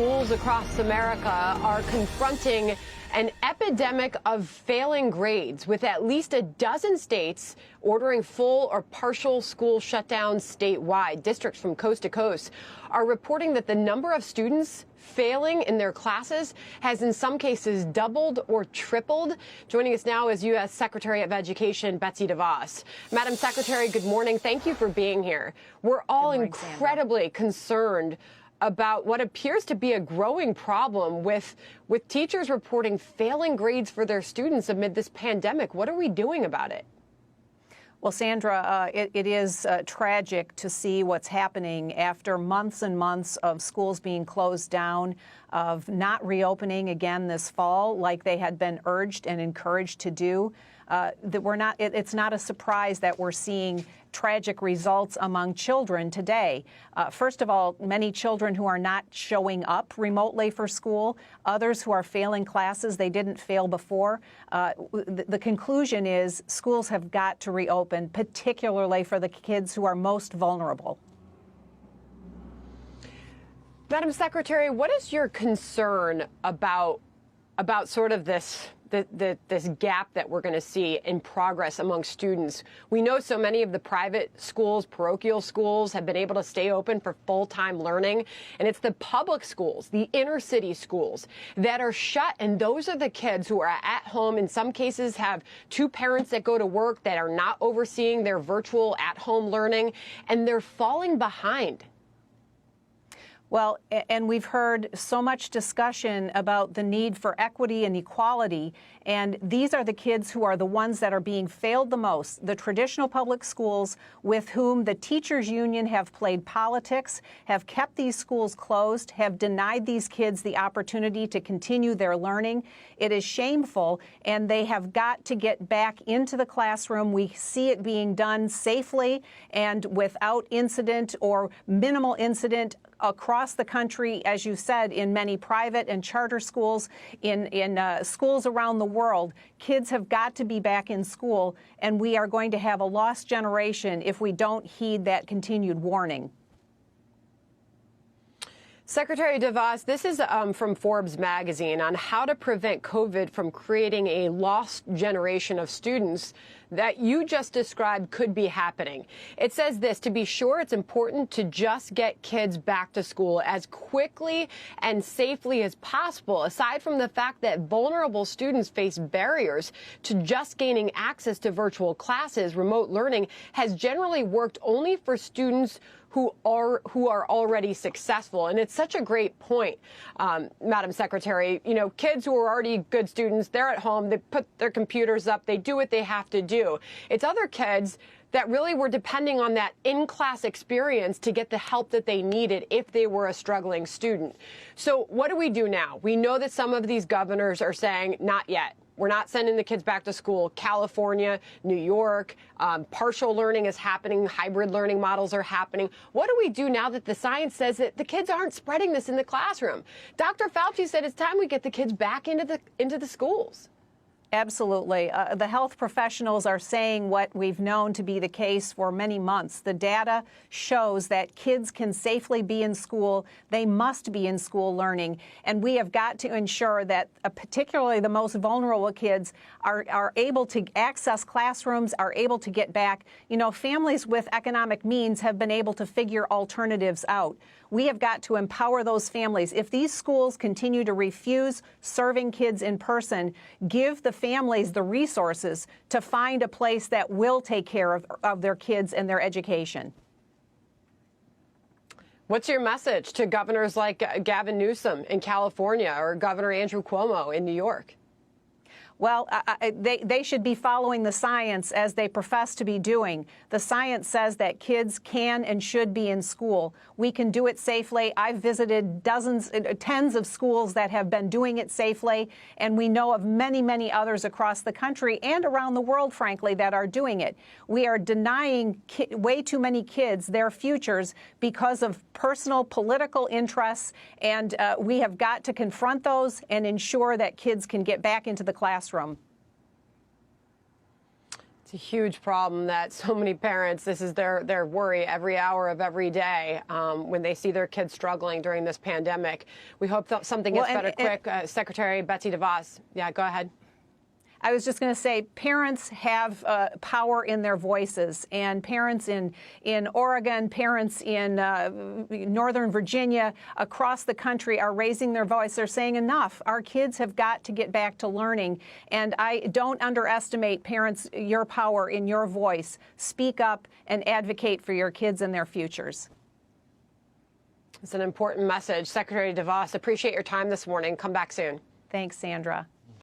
schools across America are confronting an epidemic of failing grades, with at least a dozen states ordering full or partial school shutdowns statewide. Districts from coast to coast are reporting that the number of students failing in their classes has in some cases doubled or tripled. Joining us now is U.S. Secretary of Education Betsy DeVos. Madam Secretary, good morning. Thank you for being here. We're all incredibly concerned about what appears to be a growing problem with teachers reporting failing grades for their students amid this pandemic. What are we doing about it? Well, Sandra, it is tragic to see what's happening after months and months of schools being closed down, of not reopening again this fall like they had been urged and encouraged to do. It's not a surprise that we're seeing tragic results among children today. First of all, many children who are not showing up remotely for school, others who are failing classes they didn't fail before. The conclusion is schools have got to reopen, particularly for the kids who are most vulnerable. Madam Secretary, what is your concern about sort of this gap that we're going to see in progress among students? We know so many of the private schools, parochial schools, have been able to stay open for full-time learning, and it's the public schools, the inner city schools, that are shut, and those are the kids who are at home, in some cases have two parents that go to work that are not overseeing their virtual at-home learning, and they're falling behind. Well, and we've heard so much discussion about the need for equity and equality, and these are the kids who are the ones that are being failed the most. The traditional public schools, with whom the teachers union have played politics, have kept these schools closed, have denied these kids the opportunity to continue their learning. It is shameful, and they have got to get back into the classroom. We see it being done safely and without incident or minimal incident across the country, as you said, in many private and charter schools, in schools around the world. Kids have got to be back in school, and we are going to have a lost generation if we don't heed that continued warning. Secretary DeVos, this is from Forbes magazine on how to prevent COVID from creating a lost generation of students that you just described could be happening. It says this: to be sure, it's important to just get kids back to school as quickly and safely as possible, aside from the fact that vulnerable students face barriers to just gaining access to virtual classes. Remote learning has generally worked only for students who are already successful. And it's such a great point, Madam Secretary. You know, kids who are already good students, they're at home, they put their computers up, they do what they have to do. It's other kids that really were depending on that in-class experience to get the help that they needed if they were a struggling student. So what do we do now? We know that some of these governors are saying, not yet. We're not sending the kids back to school. California, New York, partial learning is happening. Hybrid learning models are happening. What do we do now that the science says that the kids aren't spreading this in the classroom? Dr. Fauci said it's time we get the kids back into the schools. Absolutely. The health professionals are saying what we've known to be the case for many months. The data shows that kids can safely be in school. They must be in school learning. And we have got to ensure that particularly the most vulnerable kids are able to access classrooms, are able to get back. You know, families with economic means have been able to figure alternatives out. We have got to empower those families. If these schools continue to refuse serving kids in person, give the families the resources to find a place that will take care of their kids and their education. What's your message to governors like Gavin Newsom in California or Governor Andrew Cuomo in New York? Well, they should be following the science as they profess to be doing. The science says that kids can and should be in school. We can do it safely. I've visited tens of schools that have been doing it safely, and we know of many, many others across the country and around the world, frankly, that are doing it. We are denying way too many kids their futures because of personal political interests, and we have got to confront those and ensure that kids can get back into the classroom. It's a huge problem that so many parents, this is their worry every hour of every day when they see their kids struggling during this pandemic. We hope that something gets better quick. Secretary Betsy DeVos, yeah, go ahead. I was just going to say, parents have power in their voices, and parents in Oregon, parents in Northern Virginia, across the country are raising their voice. They're saying enough. Our kids have got to get back to learning, and I don't underestimate, parents, your power in your voice. Speak up and advocate for your kids and their futures. It's an important message. Secretary DeVos, appreciate your time this morning. Come back soon. Thanks, Sandra.